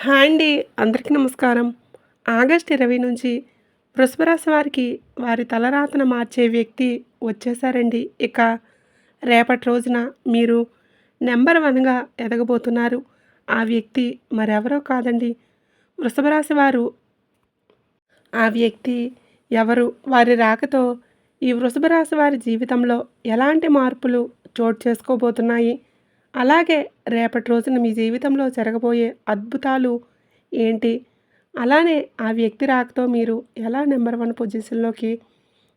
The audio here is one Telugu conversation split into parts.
హాయ్ అండి. అందరికీ నమస్కారం. ఆగస్ట్ 20 నుంచి వృషభ రాశి వారికి వారి తలరాతను మార్చే వ్యక్తి వచ్చేసారండి. ఇక రేపటి రోజున మీరు నంబర్ 1గా ఎదగబోతున్నారు. ఆ వ్యక్తి మరెవరో కాదండి. వృషభ రాశి వారు. ఆ వ్యక్తి ఎవరు? వారి రాకతో ఈ వృషభ రాశి వారి జీవితంలో ఎలాంటి మార్పులు చోటు చేసుకోబోతున్నాయి? అలాగే రేపటి రోజున మీ జీవితంలో జరగబోయే అద్భుతాలు ఏంటి? అలానే ఆ వ్యక్తి రాకతో మీరు ఎలా నంబర్ 1 పొజిషన్‌లోకి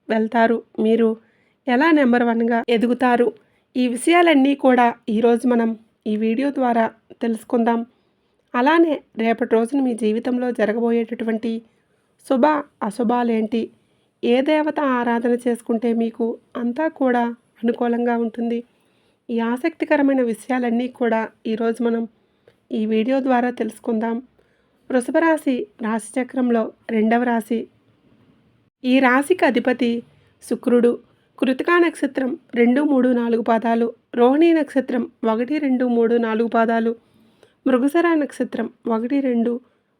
వెళ్తారు? మీరు ఎలా నంబర్ 1గా ఎదుగుతారు? ఈ విషయాలన్నీ కూడా ఈరోజు మనం ఈ వీడియో ద్వారా తెలుసుకుందాం. అలానే రేపటి రోజున మీ జీవితంలో జరగబోయేటటువంటి శుభ, అశుభాలేంటి? ఏ దేవత ఆరాధన చేసుకుంటే మీకు అంతా కూడా అనుకూలంగా ఉంటుంది? ఈ ఆసక్తికరమైన విషయాలన్నీ కూడా ఈరోజు మనం ఈ వీడియో ద్వారా తెలుసుకుందాం. వృషభ రాశి రాశిచక్రంలో రెండవ రాశి. ఈ రాశికి అధిపతి శుక్రుడు. కృతికా నక్షత్రం 2, 3, 4 పాదాలు, రోహిణీ నక్షత్రం 1, 2, 3, 4 పాదాలు, మృగశిర నక్షత్రం 1, 2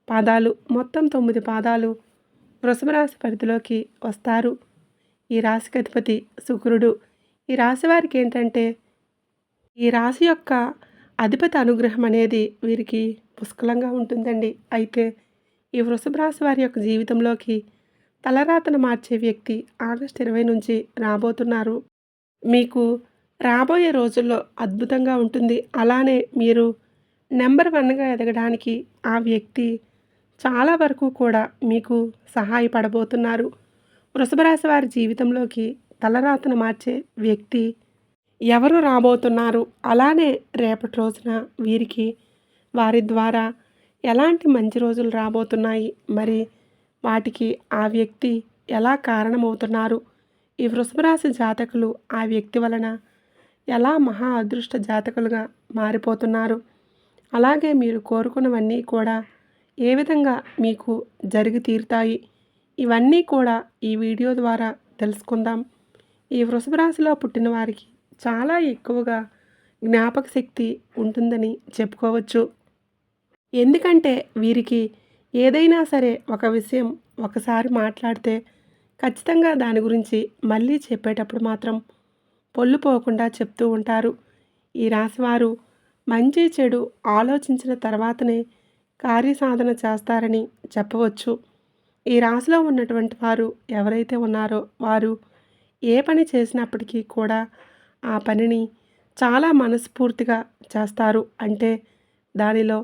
పాదాలు, మొత్తం 9 పాదాలు వృషభ రాశి పరిధిలోకి వస్తారు. ఈ రాశికి అధిపతి శుక్రుడు. ఈ రాశి వారికి ఏంటంటే ఈ రాశి యొక్క అధిపతి అనుగ్రహం అనేది వీరికి పుష్కలంగా ఉంటుందండి. అయితే ఈ వృషభ రాశి వారి యొక్క జీవితంలోకి తలరాతను మార్చే వ్యక్తి ఆగస్ట్ 20 నుంచి రాబోతున్నారు. మీకు రాబోయే రోజుల్లో అద్భుతంగా ఉంటుంది. అలానే మీరు నంబర్ 1గా ఎదగడానికి ఆ వ్యక్తి చాలా వరకు కూడా మీకు సహాయపడబోతున్నారు. వృషభ రాశి వారి జీవితంలోకి తలరాతను మార్చే వ్యక్తి ఎవరు రాబోతున్నారు? అలానే రేపటి రోజున వీరికి వారి ద్వారా ఎలాంటి మంచి రోజులు రాబోతున్నాయి? మరి వాటికి ఆ వ్యక్తి ఎలా కారణమవుతున్నారు? ఈ వృషభ రాశి జాతకులు ఆ వ్యక్తి వలన ఎలా మహా అదృష్ట జాతకులుగా మారిపోతున్నారు? అలాగే మీరు కోరుకున్నవన్నీ కూడా ఏ విధంగా మీకు జరిగి తీరుతాయి? ఇవన్నీ కూడా ఈ వీడియో ద్వారా తెలుసుకుందాం. ఈ వృషభ రాశిలో పుట్టిన వారికి చాలా ఎక్కువగా జ్ఞాపక శక్తి ఉంటుందని చెప్పుకోవచ్చు. ఎందుకంటే వీరికి ఏదైనా సరే ఒక విషయం ఒకసారి మాట్లాడితే ఖచ్చితంగా దాని గురించి మళ్ళీ చెప్పేటప్పుడు మాత్రం పొల్లు పోకుండా చెప్తూ ఉంటారు. ఈ రాశివారు మంచి చెడు ఆలోచించిన తర్వాతనే కార్యసాధన చేస్తారని చెప్పవచ్చు. ఈ రాశిలో ఉన్నటువంటి వారు ఎవరైతే ఉన్నారో వారు ఏ పని చేసినప్పటికీ కూడా ఆ పనిని చాలా మనస్ఫూర్తిగా చేస్తారు. అంటే దానిలో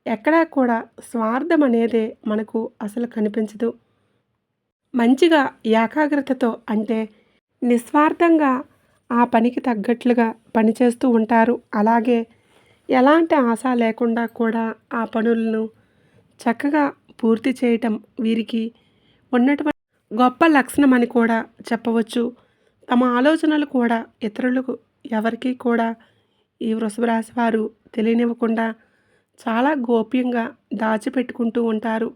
ఎక్కడా కూడా స్వార్థం అనేదే మనకు అసలు కనిపించదు. మంచిగా ఏకాగ్రతతో అంటే నిస్వార్థంగా ఆ పనికి తగ్గట్లుగా పనిచేస్తూ ఉంటారు. అలాగే ఎలాంటి ఆశ లేకుండా కూడా ఆ పనులను చక్కగా పూర్తి చేయటం వీరికి ఉన్నటువంటి గొప్ప లక్షణం అని కూడా చెప్పవచ్చు. తమ ఆలోచనలు కూడా ఇతరులకు ఎవరికీ కూడా ఈ వృషభ రాశి వారు తెలియనివ్వకుండా చాలా గోప్యంగా దాచిపెట్టుకుంటూ ఉంటారు.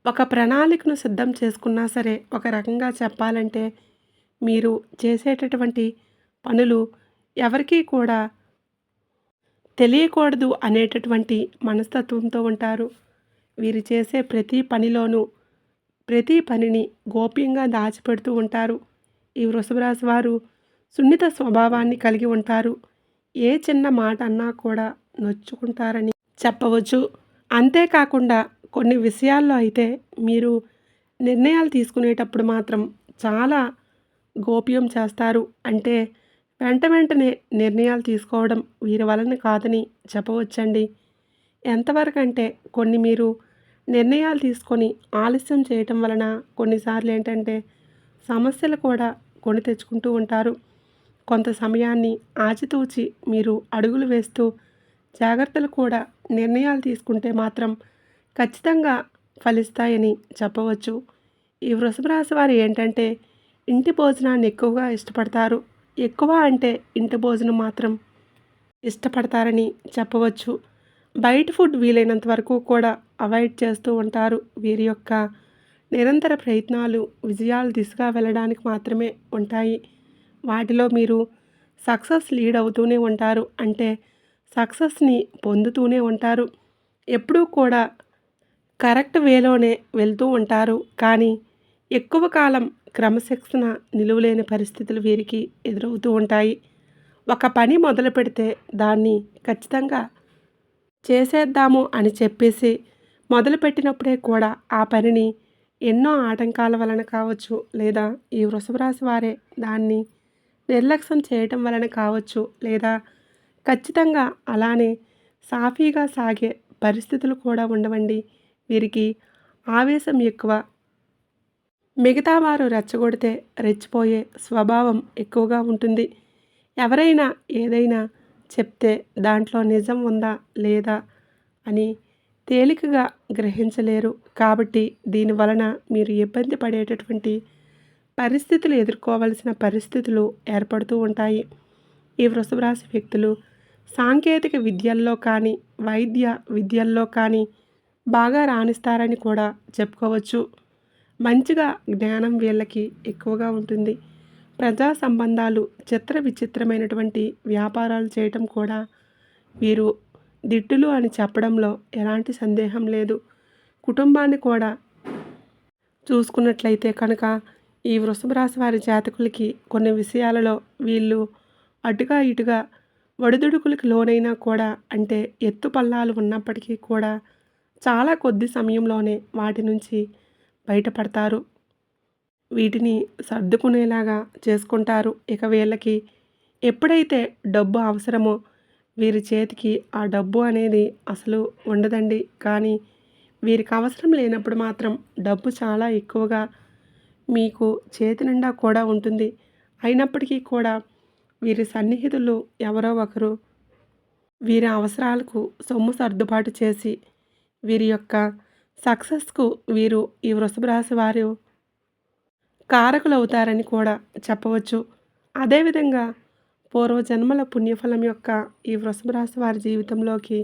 ఒక ప్రణాళికను సిద్ధం చేసుకున్నా సరే ఒక రకంగా చెప్పాలంటే మీరు చేసేటటువంటి పనులు ఎవరికీ కూడా తెలియకూడదు అనేటటువంటి మనస్తత్వంతో ఉంటారు. వీరు చేసే ప్రతి పనిలోనూ ప్రతి పనిని గోప్యంగా దాచిపెడుతూ ఉంటారు. ఈ వృషభ రాశి వారు సున్నిత స్వభావాన్ని కలిగి ఉంటారు. ఏ చిన్న మాట అన్నా కూడా నొచ్చుకుంటారని చెప్పవచ్చు. అంతేకాకుండా కొన్ని విషయాల్లో అయితే మీరు నిర్ణయాలు తీసుకునేటప్పుడు మాత్రం చాలా గోప్యం చేస్తారు. అంటే వెంటనే నిర్ణయాలు తీసుకోవడం వీరి వలన కాదని చెప్పవచ్చండి. ఎంతవరకంటే కొన్ని మీరు నిర్ణయాలు తీసుకొని ఆలస్యం చేయటం వలన కొన్నిసార్లు ఏంటంటే సమస్యలు కూడా కొని తెచ్చుకుంటూ ఉంటారు. కొంత సమయాన్ని ఆచితూచి మీరు అడుగులు వేస్తూ జాగ్రత్తలు కూడా నిర్ణయాలు తీసుకుంటే మాత్రం ఖచ్చితంగా ఫలిస్తాయని చెప్పవచ్చు. ఈ వృషభ రాశి వారు ఏంటంటే ఇంటి భోజనాన్ని ఎక్కువగా ఇష్టపడతారు. ఎక్కువ అంటే ఇంటి భోజనం మాత్రం ఇష్టపడతారని చెప్పవచ్చు. బయట ఫుడ్ వీలైనంత వరకు కూడా అవాయిడ్ చేస్తూ ఉంటారు. వీరి యొక్క నిరంతర ప్రయత్నాలు విజయాల దిశగా వెళ్ళడానికి మాత్రమే ఉంటాయి. వాటిలో మీరు సక్సెస్ లీడ్ అవుతూనే ఉంటారు. అంటే సక్సెస్ని పొందుతూనే ఉంటారు. ఎప్పుడూ కూడా కరెక్ట్ వేలోనే వెళ్తూ ఉంటారు. కానీ ఎక్కువ కాలం క్రమశిక్షణ నిలువలేని పరిస్థితులు వీరికి ఎదురవుతూ ఉంటాయి. ఒక పని మొదలుపెడితే దాన్ని ఖచ్చితంగా చేసేద్దాము అని చెప్పేసి మొదలుపెట్టినప్పుడే కూడా ఆ పనిని ఎన్నో ఆటంకాల వలన కావచ్చు, లేదా ఈ వృషభ రాశి వారే దాన్ని నిర్లక్ష్యం చేయటం వలన కావచ్చు, లేదా ఖచ్చితంగా అలానే సాఫీగా సాగే పరిస్థితులు కూడా ఉండవండి. వీరికి ఆవేశం ఎక్కువ. మిగతా వారు రెచ్చగొడితే రెచ్చిపోయే స్వభావం ఎక్కువగా ఉంటుంది. ఎవరైనా ఏదైనా చెప్తే దాంట్లో నిజం ఉందా లేదా అని తేలికగా గ్రహించలేరు. కాబట్టి దీని వలన మీరు ఇబ్బంది పడేటటువంటి పరిస్థితులు ఎదుర్కోవాల్సిన పరిస్థితులు ఏర్పడుతూ ఉంటాయి. ఈ వృషభ రాశి వ్యక్తులు సాంకేతిక విద్యల్లో కానీ, వైద్య విద్యల్లో కానీ బాగా రాణిస్తారని కూడా చెప్పుకోవచ్చు. మంచిగా జ్ఞానం వీళ్ళకి ఎక్కువగా ఉంటుంది. ప్రజా సంబంధాలు, చిత్ర విచిత్రమైనటువంటి వ్యాపారాలు చేయటం కూడా వీరు దిట్టులు అని చెప్పడంలో ఎలాంటి సందేహం లేదు. కుటుంబాన్ని కూడా చూసుకున్నట్లయితే కనుక ఈ వృషభ రాశి వారి జాతకులకి కొన్ని విషయాలలో వీళ్ళు అటుగా ఇటుగా ఒడిదుడుకులకు లోనైనా కూడా, అంటే ఎత్తు పల్లాలు ఉన్నప్పటికీ కూడా చాలా కొద్ది సమయంలోనే వాటి నుంచి బయటపడతారు. వీటిని సర్దుకునేలాగా చేసుకుంటారు. ఇక వీళ్ళకి ఎప్పుడైతే డబ్బు అవసరమో వీరి చేతికి ఆ డబ్బు అనేది అసలు ఉండదండి. కానీ వీరికి అవసరం లేనప్పుడు మాత్రం డబ్బు చాలా ఎక్కువగా మీకు చేతి నిండా కూడా ఉంటుంది. అయినప్పటికీ కూడా వీరి సన్నిహితులు ఎవరో ఒకరు వీరి అవసరాలకు సొమ్ము సర్దుబాటు చేసి వీరి యొక్క సక్సెస్కు వీరు ఈ వృషభ రాశి వారు కారకులవుతారని కూడా చెప్పవచ్చు. అదేవిధంగా పూర్వజన్మల పుణ్యఫలం యొక్క ఈ వృషభ రాశి వారి జీవితంలోకి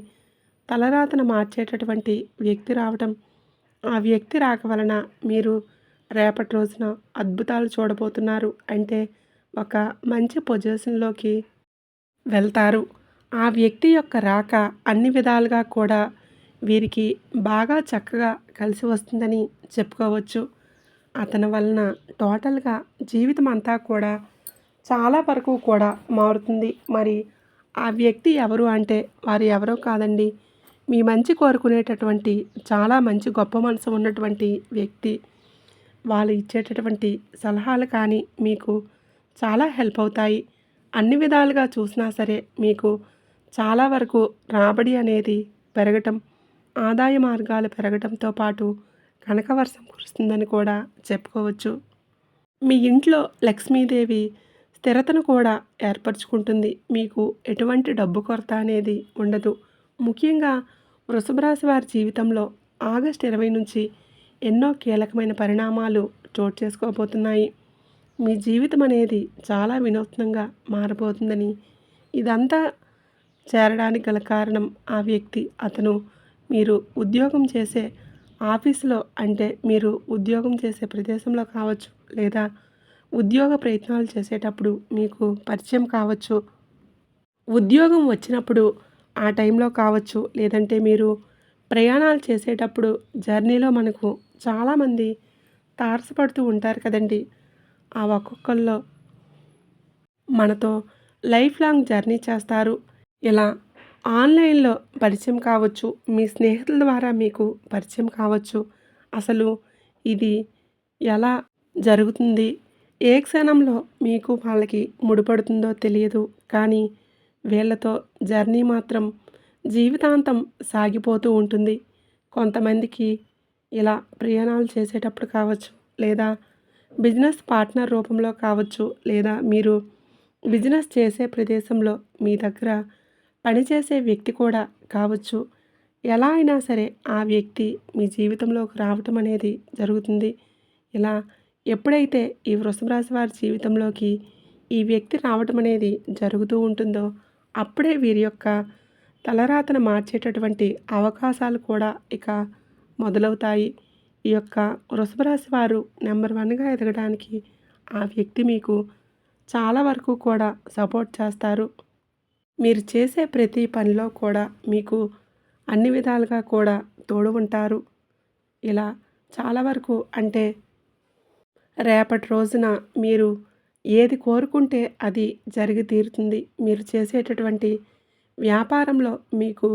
తలరాతను మార్చేటటువంటి వ్యక్తి రావటం, ఆ వ్యక్తి రాక వలన మీరు రేపటి రోజున అద్భుతాలు చూడబోతున్నారు. అంటే ఒక మంచి పొజిషన్లోకి వెళ్తారు. ఆ వ్యక్తి యొక్క రాక అన్ని విధాలుగా కూడా వీరికి బాగా చక్కగా కలిసి వస్తుందని చెప్పుకోవచ్చు. అతని వలన టోటల్గా జీవితం అంతా కూడా చాలా వరకు కూడా మారుతుంది. మరి ఆ వ్యక్తి ఎవరు అంటే వారు ఎవరో కాదండి, మీ మంచి కోరుకునేటటువంటి చాలా మంచి గొప్ప మనసు ఉన్నటువంటి వ్యక్తి. వాళ్ళు ఇచ్చేటటువంటి సలహాలు కానీ మీకు చాలా హెల్ప్ అవుతాయి. అన్ని విధాలుగా చూసినా సరే మీకు చాలా వరకు రాబడి అనేది పెరగటం, ఆదాయ మార్గాలు పెరగటంతో పాటు కనకవర్షం కురుస్తుందని కూడా చెప్పుకోవచ్చు. మీ ఇంట్లో లక్ష్మీదేవి స్థిరతను కూడా ఏర్పరచుకుంటుంది. మీకు ఎటువంటి డబ్బు కొరత అనేది ఉండదు. ముఖ్యంగా వృషభ రాశి వారి జీవితంలో ఆగస్టు 20 నుంచి ఎన్నో కీలకమైన పరిణామాలు చోటు చేసుకోబోతున్నాయి. మీ జీవితం అనేది చాలా వినూత్నంగా మారబోతుందని, ఇదంతా చేరడానికి గల కారణం ఆ వ్యక్తి. అతను మీరు ఉద్యోగం చేసే ఆఫీసులో, అంటే మీరు ఉద్యోగం చేసే ప్రదేశంలో కావచ్చు, లేదా ఉద్యోగ ప్రయత్నాలు చేసేటప్పుడు మీకు పరిచయం కావచ్చు. ఉద్యోగం వచ్చినప్పుడు ఆ టైంలో కావచ్చు, లేదంటే మీరు ప్రయాణాలు చేసేటప్పుడు జర్నీలో మనకు చాలామంది తారసపడుతూ ఉంటారు కదండి. ఆ ఒక్కొక్కళ్ళు మనతో లైఫ్ లాంగ్ జర్నీ చేస్తారు. ఇలా ఆన్లైన్లో పరిచయం కావచ్చు, మీ స్నేహితుల ద్వారా మీకు పరిచయం కావచ్చు. అసలు ఇది ఎలా జరుగుతుంది, ఏ క్షణంలో మీకు వాళ్ళకి ముడిపడుతుందో తెలియదు. కానీ వీళ్ళతో జర్నీ మాత్రం జీవితాంతం సాగిపోతూ ఉంటుంది. కొంతమందికి ఇలా ప్రయాణాలు చేసేటప్పుడు కావచ్చు, లేదా బిజినెస్ పార్ట్నర్ రూపంలో కావచ్చు, లేదా మీరు బిజినెస్ చేసే ప్రదేశంలో మీ దగ్గర పనిచేసే వ్యక్తి కూడా కావచ్చు. ఎలా అయినా సరే ఆ వ్యక్తి మీ జీవితంలోకి రావటం అనేది జరుగుతుంది. ఇలా ఎప్పుడైతే ఈ వృషభ రాశి వారి జీవితంలోకి ఈ వ్యక్తి రావటం అనేది జరుగుతూ ఉంటుందో అప్పుడే వీరి యొక్క తలరాతను మార్చేటటువంటి అవకాశాలు కూడా ఇక మొదలవుతాయి. ఈ యొక్క వృషభ రాశి వారు నెంబర్ 1గా ఎదగడానికి ఆ వ్యక్తి మీకు చాలా వరకు కూడా సపోర్ట్ చేస్తారు. మీరు చేసే ప్రతి పనిలో కూడా మీకు అన్ని విధాలుగా కూడా తోడు ఉంటారు. ఇలా చాలా వరకు అంటే రేపటి రోజున మీరు ఏది కోరుకుంటే అది జరిగి తీరుతుంది. మీరు చేసేటటువంటి వ్యాపారంలో మీకు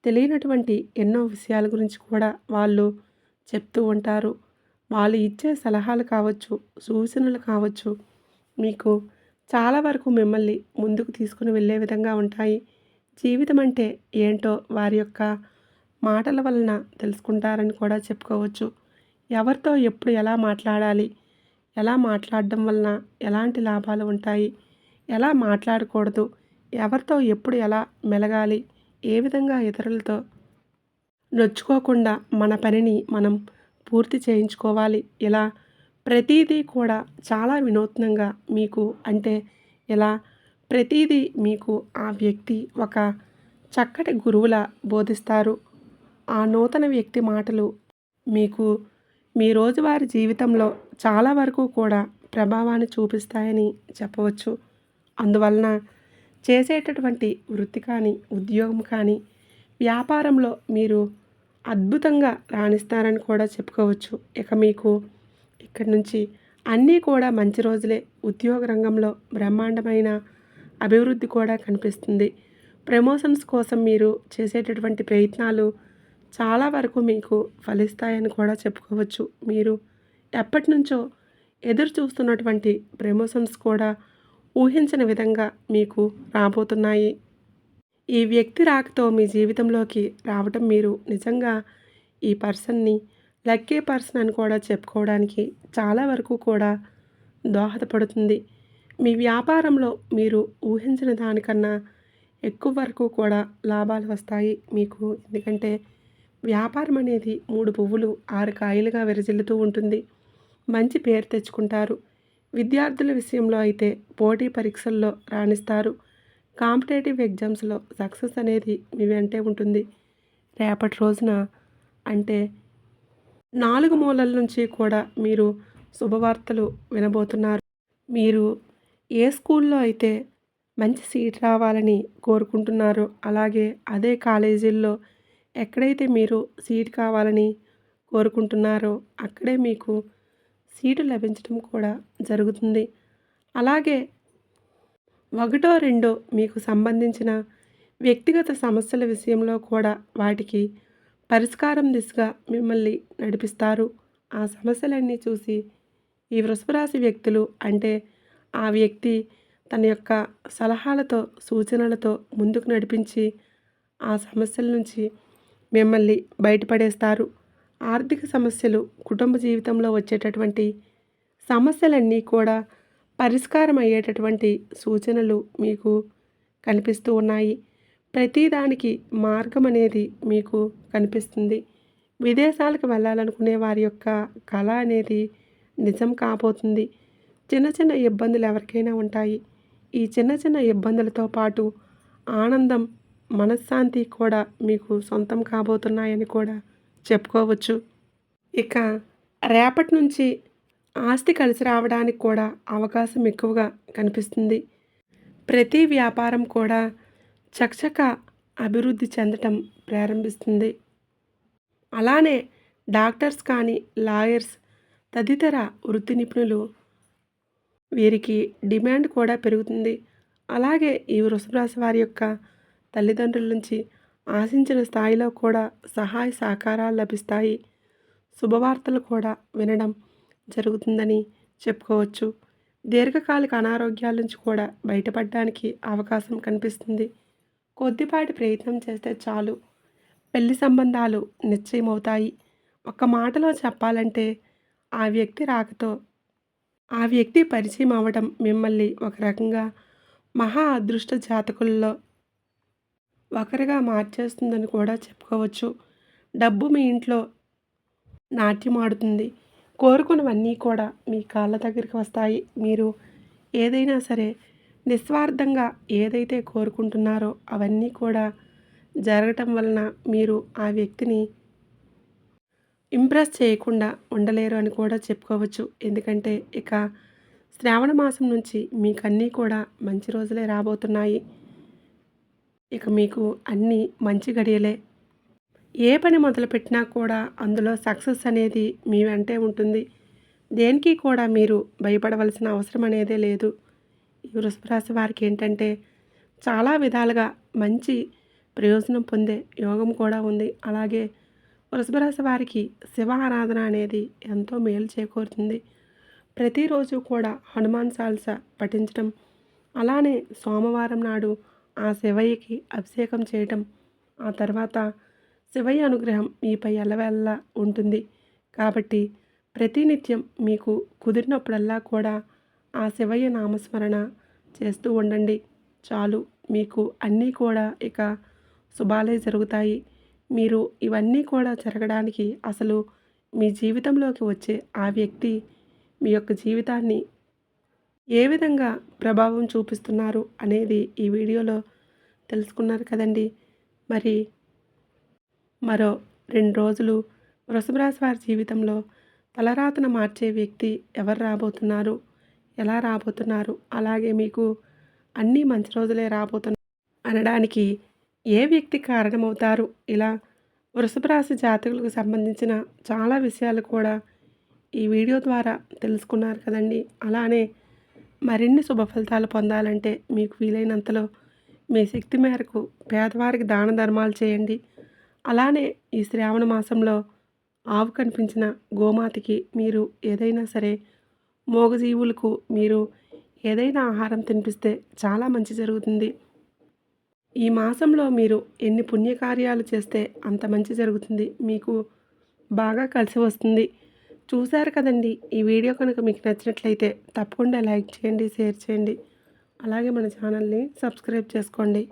తెలియనటువంటి ఎన్నో విషయాల గురించి కూడా వాళ్ళు చెప్తూ ఉంటారు. వాళ్ళు ఇచ్చే సలహాలు కావచ్చు, సూచనలు కావచ్చు, మీకు చాలా వరకు మిమ్మల్ని ముందుకు తీసుకొని వెళ్ళే విధంగా ఉంటాయి. జీవితం అంటే ఏంటో వారి యొక్క మాటల వలన తెలుసుకుంటారని కూడా చెప్పుకోవచ్చు. ఎవరితో ఎప్పుడు ఎలా మాట్లాడాలి, ఎలా మాట్లాడడం వలన ఎలాంటి లాభాలు ఉంటాయి, ఎలా మాట్లాడకూడదు, ఎవరితో ఎప్పుడు ఎలా మెలగాలి, ఏ విధంగా ఇతరులతో నొచ్చుకోకుండా మన పనిని మనం పూర్తి చేయించుకోవాలి. ఇలా ప్రతీదీ కూడా చాలా వినూత్నంగా మీకు అంటే ఇలా ప్రతీదీ మీకు ఆ వ్యక్తి ఒక చక్కటి గురువులా బోధిస్తారు. ఆ నూతన వ్యక్తి మాటలు మీకు మీ రోజువారీ జీవితంలో చాలా వరకు కూడా ప్రభావాన్ని చూపిస్తాయని చెప్పవచ్చు. అందువలన చేసేటటువంటి వృత్తి కానీ, ఉద్యోగం కానీ, వ్యాపారంలో మీరు అద్భుతంగా రాణిస్తారని కూడా చెప్పుకోవచ్చు. ఇక మీకు ఇక్కడి నుంచి అన్నీ కూడా మంచి రోజులే. ఉద్యోగ రంగంలో బ్రహ్మాండమైన అభివృద్ధి కూడా కనిపిస్తుంది. ప్రమోషన్స్ కోసం మీరు చేసేటటువంటి ప్రయత్నాలు చాలా వరకు మీకు ఫలిస్తాయని కూడా చెప్పుకోవచ్చు. మీరు ఎప్పటినుంచో ఎదురు చూస్తున్నటువంటి ప్రమోషన్స్ కూడా ఊహించని విధంగా మీకు రాబోతున్నాయి. ఈ వ్యక్తి రాకతో మీ జీవితంలోకి రావటం మీరు నిజంగా ఈ పర్సన్‌ని లక్కీ పర్సన్ అని కూడా చెప్పుకోవడానికి చాలా వరకు కూడా దోహదపడుతుంది. మీ వ్యాపారంలో మీరు ఊహించిన దానికన్నా ఎక్కువ వరకు కూడా లాభాలు వస్తాయి మీకు. ఎందుకంటే వ్యాపారం అనేది 3 పువ్వులు 6 కాయలుగా విరజిల్లుతూ ఉంటుంది. మంచి పేరు తెచ్చుకుంటారు. విద్యార్థుల విషయంలో అయితే పోటీ పరీక్షల్లో రాణిస్తారు. కాంపిటేటివ్ ఎగ్జామ్స్‌లో సక్సెస్ అనేది మీ వెంటే ఉంటుంది. రేపటి రోజున అంటే 4 మూలల నుంచి కూడా మీరు శుభవార్తలు వినబోతున్నారు. మీరు ఏ స్కూల్‌లో అయితే మంచి సీట్ రావాలని కోరుకుంటున్నారో, అలాగే అదే కాలేజీల్లో ఎక్కడైతే మీరు సీట్ కావాలని కోరుకుంటున్నారో, అక్కడే మీకు సీటు లభించడం కూడా జరుగుతుంది. అలాగే ఒకటో, రెండో మీకు సంబంధించిన వ్యక్తిగత సమస్యల విషయంలో కూడా వాటికి పరిష్కారం దిశగా మిమ్మల్ని నడిపిస్తారు. ఆ సమస్యలన్నీ చూసి ఈ వృషభ రాశి వ్యక్తులు అంటే ఆ వ్యక్తి తన యొక్క సలహాలతో, సూచనలతో ముందుకు నడిపించి ఆ సమస్యల నుంచి మిమ్మల్ని బయటపడేస్తారు. ఆర్థిక సమస్యలు, కుటుంబ జీవితంలో వచ్చేటటువంటి సమస్యలన్నీ కూడా పరిష్కారం అయ్యేటటువంటి సూచనలు మీకు కనిపిస్తూ ఉన్నాయి. ప్రతిదానికి మార్గం అనేది మీకు కనిపిస్తుంది. విదేశాలకు వెళ్ళాలనుకునే వారి యొక్క కల అనేది నిజం కాబోతుంది. చిన్న చిన్న ఇబ్బందులు ఎవరికైనా ఉంటాయి. ఈ చిన్న చిన్న ఇబ్బందులతో పాటు ఆనందం, మనశ్శాంతి కూడా మీకు సొంతం కాబోతున్నాయని కూడా చెప్పుకోవచ్చు. ఇక రేపటి నుంచి ఆస్తి కలిసి రావడానికి కూడా అవకాశం ఎక్కువగా కనిపిస్తుంది. ప్రతి వ్యాపారం కూడా చకచక అభివృద్ధి చెందటం ప్రారంభిస్తుంది. అలానే డాక్టర్స్ కానీ, లాయర్స్ తదితర వృత్తి నిపుణులు వీరికి డిమాండ్ కూడా పెరుగుతుంది. అలాగే ఈ వృషభ రాశి వారి యొక్క తల్లిదండ్రుల నుంచి ఆశించిన స్థాయిలో కూడా సహాయ సహకారాలు లభిస్తాయి. శుభవార్తలు కూడా వినడం జరుగుతుందని చెప్పుకోవచ్చు. దీర్ఘకాలిక అనారోగ్యాల నుంచి కూడా బయటపడడానికి అవకాశం కనిపిస్తుంది. కొద్దిపాటి ప్రయత్నం చేస్తే చాలు పెళ్లి సంబంధాలు నిశ్చయమవుతాయి. ఒక్క మాటలో చెప్పాలంటే ఆ వ్యక్తి రాకతో ఆ వ్యక్తి పరిచయం అవ్వడం మిమ్మల్ని ఒక రకంగా మహా అదృష్ట జాతకుల్లో ఒకరిగా మార్చేస్తుందని కూడా చెప్పుకోవచ్చు. డబ్బు మీ ఇంట్లో నాట్యమాడుతుంది. కోరుకున్నవన్నీ కూడా మీ కాళ్ళ దగ్గరికి వస్తాయి. మీరు ఏదైనా సరే నిస్వార్థంగా ఏదైతే కోరుకుంటున్నారో అవన్నీ కూడా జరగటం వలన మీరు ఆ వ్యక్తిని ఇంప్రెస్ చేయకుండా ఉండలేరు అని కూడా చెప్పుకోవచ్చు. ఎందుకంటే ఇక శ్రావణ మాసం నుంచి మీకన్నీ కూడా మంచి రోజులే రాబోతున్నాయి. ఇక మీకు అన్నీ మంచి గడియలే. ఏ పని మొదలుపెట్టినా కూడా అందులో సక్సెస్ అనేది మీ వెంటే ఉంటుంది. దేనికి కూడా మీరు భయపడవలసిన అవసరం అనేదే లేదు. ఈ వృషభ రాశి వారికి ఏంటంటే చాలా విధాలుగా మంచి ప్రయోజనం పొందే యోగం కూడా ఉంది. అలాగే వృషభ రాశి వారికి శివ ఆరాధన అనేది ఎంతో మేలు చేకూరుతుంది. ప్రతిరోజు కూడా హనుమాన్ చాలీస పఠించడం, అలానే సోమవారం నాడు ఆ శివయ్యకి అభిషేకం చేయటం, ఆ తర్వాత శివయ్య అనుగ్రహం మీపై ఎల్లవేళలా ఉంటుంది. కాబట్టి ప్రతినిత్యం మీకు కుదిరినప్పుడల్లా కూడా ఆ శివయ్య నామస్మరణ చేస్తూ ఉండండి. చాలు, మీకు అన్నీ కూడా ఇక శుభాలే జరుగుతాయి. మీరు ఇవన్నీ కూడా జరగడానికి అసలు మీ జీవితంలోకి వచ్చే ఆ వ్యక్తి మీ యొక్క జీవితాన్ని ఏ విధంగా ప్రభావం చూపిస్తున్నారు అనేది ఈ వీడియోలో తెలుసుకున్నారు కదండి. మరి మరో 2 రోజులు వృషభ రాశి వారి జీవితంలో తలరాతను మార్చే వ్యక్తి ఎవరు రాబోతున్నారు? ఎలా రాబోతున్నారు? అలాగే మీకు అన్నీ మంచి రోజులే రాబోతున్నాయి అనడానికి ఏ వ్యక్తి కారణమవుతారు? ఇలా వృషభ రాశి జాతకులకు సంబంధించిన చాలా విషయాలు కూడా ఈ వీడియో ద్వారా తెలుసుకున్నారు కదండి. అలానే మరిన్ని శుభ ఫలితాలు పొందాలంటే మీకు వీలైనంతలో మీ శక్తి మేరకు పేదవారికి దాన ధర్మాలు చేయండి. అలానే ఈ శ్రావణ మాసంలో ఆవు కనిపించిన గోమాతకి మీరు ఏదైనా సరే మూగజీవులకు మీరు ఏదైనా ఆహారం తినిపిస్తే చాలా మంచి జరుగుతుంది. ఈ మాసంలో మీరు ఎన్ని పుణ్యకార్యాలు చేస్తే అంత మంచి జరుగుతుంది. మీకు బాగా కలిసి వస్తుంది. చూశారు కదండి. ఈ వీడియో కనుక మీకు నచ్చినట్లయితే తప్పకుండా లైక్ చేయండి, షేర్ చేయండి. అలాగే మన ఛానల్ని సబ్స్క్రైబ్ చేసుకోండి.